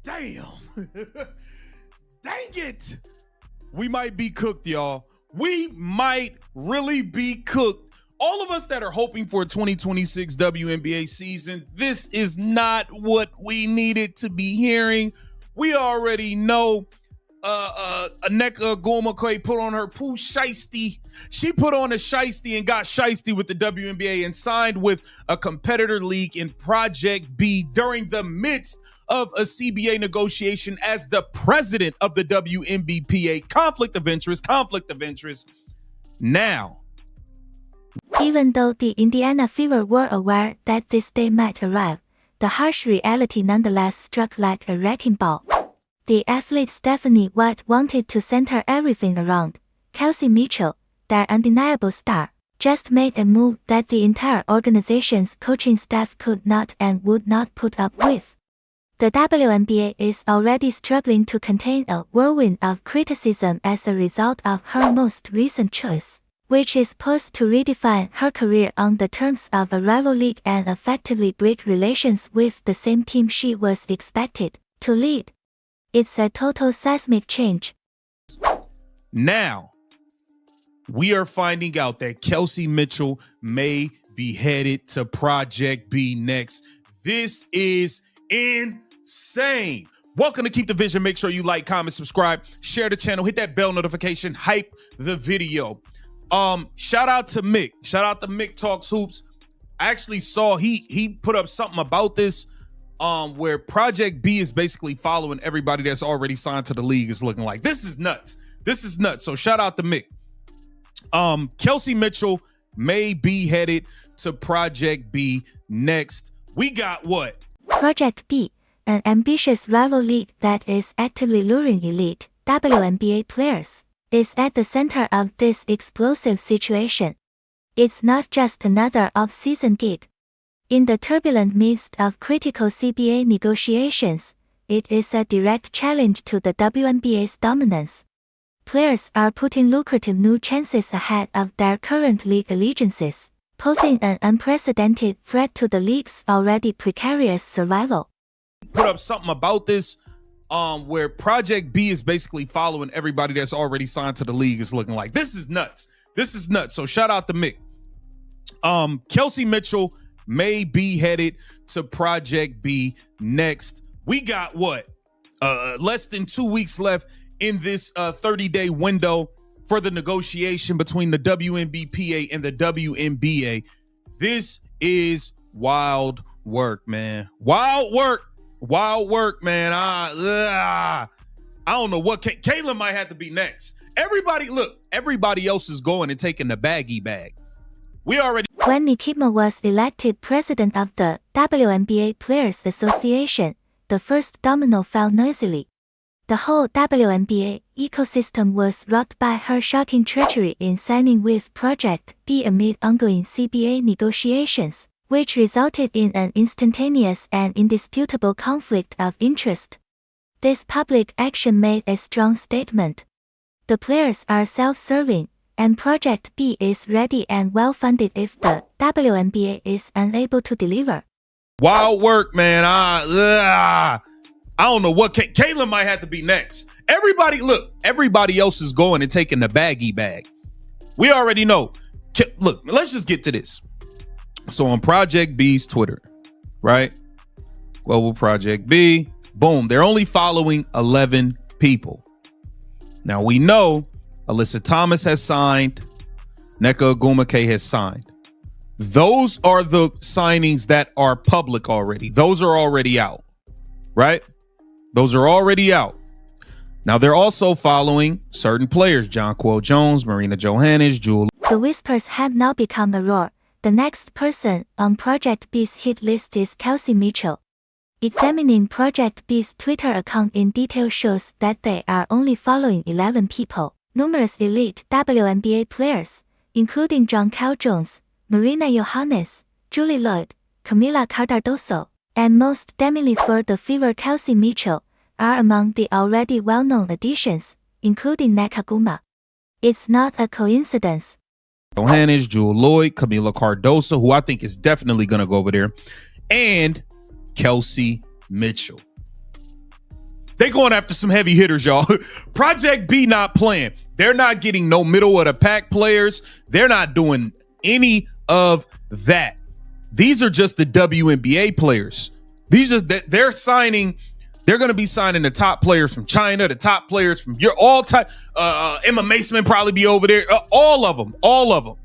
Damn. Dang it. We might be cooked, y'all. We might really be cooked. All of us that are hoping for a 2026 WNBA season, this is not what we needed to be hearing. We already know Aneka Gomakwe put on her poo shiesty. She put on a shiesty and got shiesty with the WNBA and signed with a competitor league in Project B during the midst of a CBA negotiation as the president of the WNBPA. Conflict of interest. Now, even though the Indiana Fever were aware that this day might arrive, the harsh reality nonetheless struck like a wrecking ball. The athlete Stephanie White wanted to center everything around Kelsey Mitchell, their undeniable star, just made a move that the entire organization's coaching staff could not and would not put up with. The WNBA is already struggling to contain a whirlwind of criticism as a result of her most recent choice, which is poised to redefine her career on the terms of a rival league and effectively break relations with the same team she was expected to lead. It's a total seismic change. Now, we are finding out that Kelsey Mitchell may be headed to Project B next. This is insane. Welcome to Keep the Vision. Make sure you like, comment, subscribe, share the channel, hit that bell notification, hype the video. Shout out to Mick. Shout out to Mick Talks Hoops. I actually saw he put up something about this where Project B is basically following everybody that's already signed to the league. Is looking like this is nuts. So shout out to Mick. Kelsey Mitchell may be headed to Project B next. We got what? Project B, an ambitious rival league that is actively luring elite WNBA players, is at the center of this explosive situation. It's not just another off-season gig. In the turbulent midst of critical CBA negotiations, it is a direct challenge to the WNBA's dominance. Players are putting lucrative new chances ahead of their current league allegiances, posing an unprecedented threat to the league's already precarious survival. Put up something about this where Project B is basically following everybody that's already signed to the league. Is looking like this is nuts. So shout out to Mick. Kelsey Mitchell may be headed to Project B next. We got what? Less than 2 weeks left in this 30-day window for the negotiation between the WNBPA and the WNBA. This is wild work, man. Wild work, man. I don't know what. Kayla might have to be next. Everybody else is going and taking the baggy bag. When Nikima was elected president of the WNBA Players Association, the first domino fell noisily. The whole WNBA ecosystem was rocked by her shocking treachery in signing with Project B amid ongoing CBA negotiations, which resulted in an instantaneous and indisputable conflict of interest. This public action made a strong statement. The players are self-serving, and Project B is ready and well-funded if the WNBA is unable to deliver. Wild work, man. I don't know what. Kayla might have to be next. Everybody else is going and taking the baggy bag. We already know. Look, let's just get to this. So on Project B's Twitter, right? Global Project B, boom. They're only following 11 people. Now we know Alyssa Thomas has signed. Nneka Ogwumike has signed. Those are the signings that are public already. Those are already out, right? Those are already out. Now they're also following certain players: Jonquel Jones, Marina Johannes, Jewel. The whispers have now become a roar. The next person on Project B's hit list is Kelsey Mitchell. Examining Project B's Twitter account in detail shows that they are only following 11 people. Numerous elite WNBA players, including Jonquel Jones, Marina Johannes, Julie Lloyd, Camila Cardoso, and most damningly for the Fever Kelsey Mitchell, are among the already well-known additions, including Nneka Ogwumike. It's not a coincidence. Johannes, Julie Lloyd, Camila Cardoso, who I think is definitely going to go over there, and Kelsey Mitchell. They going after some heavy hitters, y'all. Project B not playing. They're not getting no middle of the pack players. They're not doing any of that. These are just the WNBA players. They're signing. They're going to be signing the top players from China, the top players from your all time. Emma Mason probably be over there. All of them.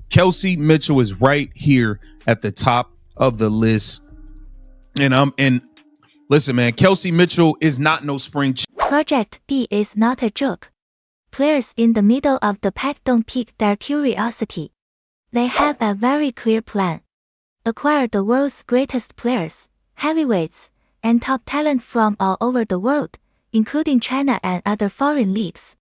Kelsey Mitchell is right here at the top of the list. And listen, man, Kelsey Mitchell is not no spring. Project B is not a joke. Players in the middle of the pack don't pique their curiosity. They have a very clear plan. Acquire the world's greatest players, heavyweights, and top talent from all over the world, including China and other foreign leagues.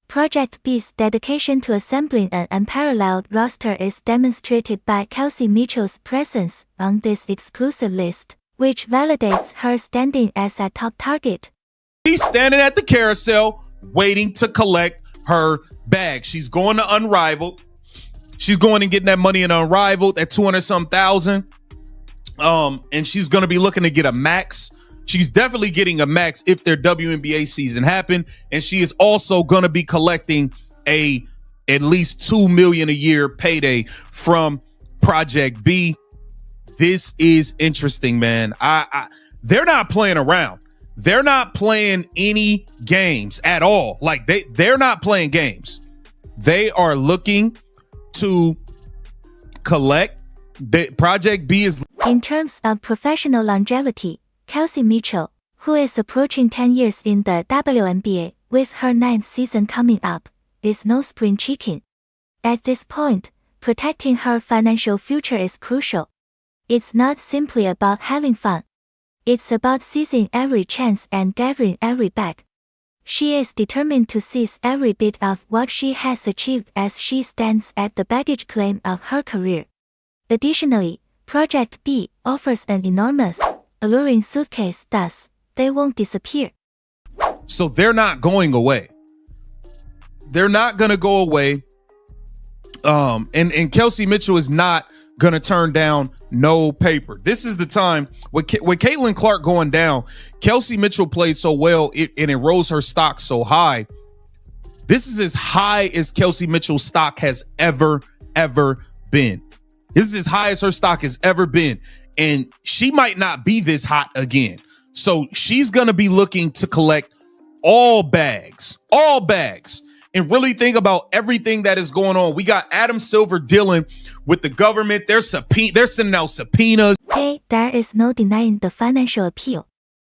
Project B's dedication to assembling an unparalleled roster is demonstrated by Kelsey Mitchell's presence on this exclusive list, which validates her standing as a top target. She's standing at the carousel waiting to collect her bag. She's going to Unrivaled. She's going and getting that money in Unrivaled at 200-some thousand. And she's going to be looking to get a max. She's definitely getting a max if their WNBA season happened. And she is also going to be collecting at least $2 million a year payday from Project B. This is interesting, man. They're not playing around. They're not playing any games at all. Like they're not playing games. They are looking to collect. Project B is. In terms of professional longevity, Kelsey Mitchell, who is approaching 10 years in the WNBA with her 9th season coming up, is no spring chicken. At this point, protecting her financial future is crucial. It's not simply about having fun. It's about seizing every chance and gathering every bag. She is determined to seize every bit of what she has achieved as she stands at the baggage claim of her career. Additionally, Project B offers an enormous, alluring suitcase, thus, they won't disappear. So they're not going away. They're not going to go away. And Kelsey Mitchell is not going to turn down no paper. This is the time with Caitlin Clark going down. Kelsey Mitchell played so well and it rose her stock so high. This is as high as Kelsey Mitchell's stock has ever been. This is as high as her stock has ever been. And she might not be this hot again. So she's going to be looking to collect all bags, and really think about everything that is going on. We got Adam Silver dealing with the government. They're sending out subpoenas. Hey, there is no denying the financial appeal.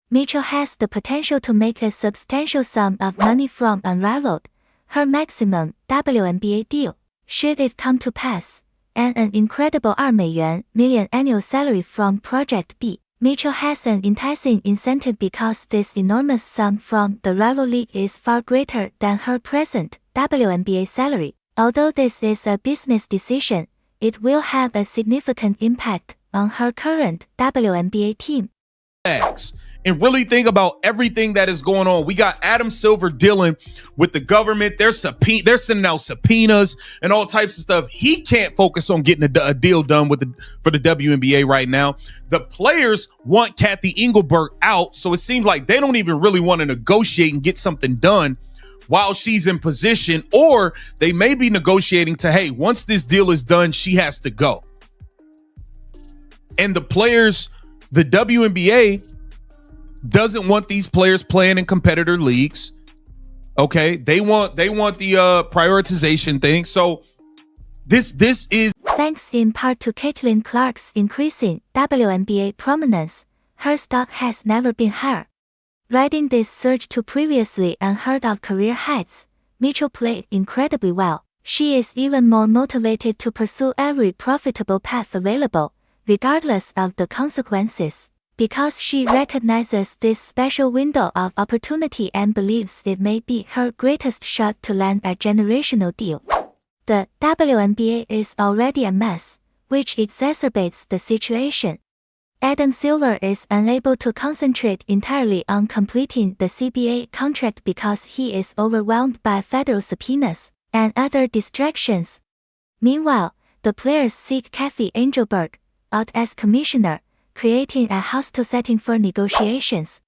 Mitchell has the potential to make a substantial sum of money from Unrivaled, her maximum WNBA deal, should it come to pass, and an incredible $2 million annual salary from Project B. Mitchell has an enticing incentive because this enormous sum from the rival league is far greater than her present WNBA salary. Although this is a business decision, it will have a significant impact on her current WNBA team. And really think about everything that is going on. We got Adam Silver dealing with the government. They're sending out subpoenas and all types of stuff. He can't focus on getting a deal done for the WNBA right now. The players want Kathy Engelberg out, so it seems like they don't even really want to negotiate and get something done while she's in position, or they may be negotiating to, hey, once this deal is done, she has to go. And the players, the WNBA doesn't want these players playing in competitor leagues. Okay, they want the prioritization thing. So this is thanks in part to Caitlin Clark's increasing WNBA prominence. Her stock has never been higher. Riding this surge to previously unheard of career heights, Mitchell played incredibly well. She is even more motivated to pursue every profitable path available, regardless of the consequences, because she recognizes this special window of opportunity and believes it may be her greatest shot to land a generational deal. The WNBA is already a mess, which exacerbates the situation. Adam Silver is unable to concentrate entirely on completing the CBA contract because he is overwhelmed by federal subpoenas and other distractions. Meanwhile, the players seek Kathy Engelberg out as commissioner, creating a hostile setting for negotiations.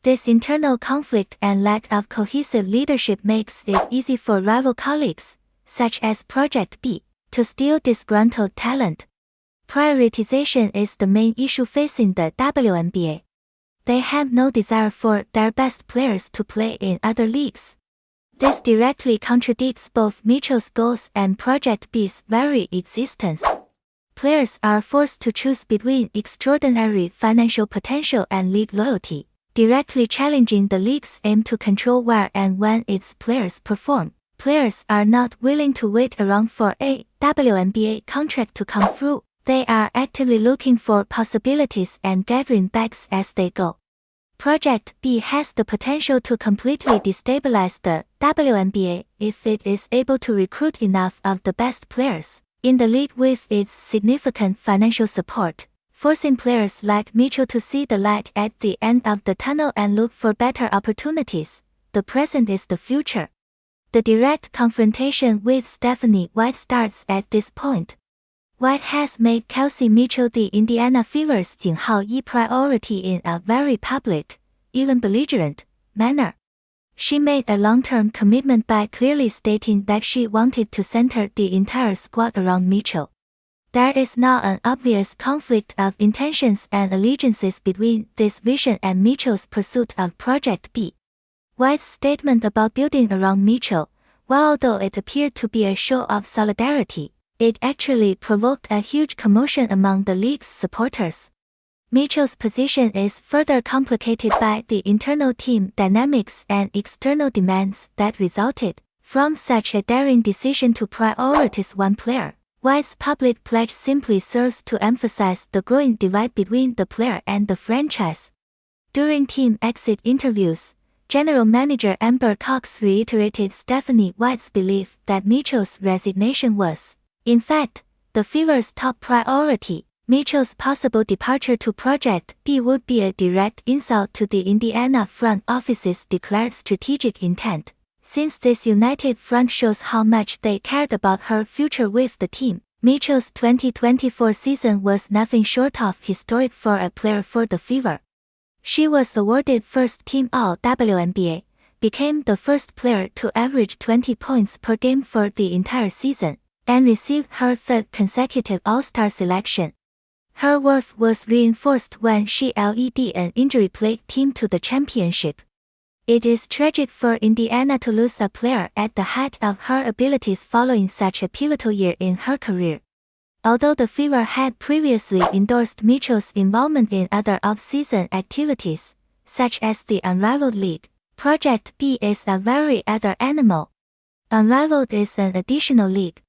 This internal conflict and lack of cohesive leadership makes it easy for rival colleagues, such as Project B, to steal disgruntled talent. Prioritization is the main issue facing the WNBA. They have no desire for their best players to play in other leagues. This directly contradicts both Mitchell's goals and Project B's very existence. Players are forced to choose between extraordinary financial potential and league loyalty, directly challenging the league's aim to control where and when its players perform. Players are not willing to wait around for a WNBA contract to come through. They are actively looking for possibilities and gathering bags as they go. Project B has the potential to completely destabilize the WNBA if it is able to recruit enough of the best players in the league with its significant financial support, forcing players like Mitchell to see the light at the end of the tunnel and look for better opportunities. The present is the future. The direct confrontation with Stephanie White starts at this point. White has made Kelsey Mitchell the Indiana Fever's 井号一 priority in a very public, even belligerent, manner. She made a long-term commitment by clearly stating that she wanted to center the entire squad around Mitchell. There is now an obvious conflict of intentions and allegiances between this vision and Mitchell's pursuit of Project B. White's statement about building around Mitchell, while although it appeared to be a show of solidarity, it actually provoked a huge commotion among the league's supporters. Mitchell's position is further complicated by the internal team dynamics and external demands that resulted from such a daring decision to prioritize one player. White's public pledge simply serves to emphasize the growing divide between the player and the franchise. During team exit interviews, General Manager Amber Cox reiterated Stephanie White's belief that Mitchell's resignation was, in fact, the Fever's top priority. Mitchell's possible departure to Project B would be a direct insult to the Indiana front office's declared strategic intent, since this united front shows how much they cared about her future with the team. Mitchell's 2024 season was nothing short of historic for a player for the Fever. She was awarded First Team All-WNBA, became the first player to average 20 points per game for the entire season, and received her third consecutive All-Star selection. Her worth was reinforced when she led an injury-plagued team to the championship. It is tragic for Indiana to lose a player at the height of her abilities following such a pivotal year in her career. Although the Fever had previously endorsed Mitchell's involvement in other off-season activities, such as the Unrivaled League, Project B is a very other animal. Unrivaled is an additional league,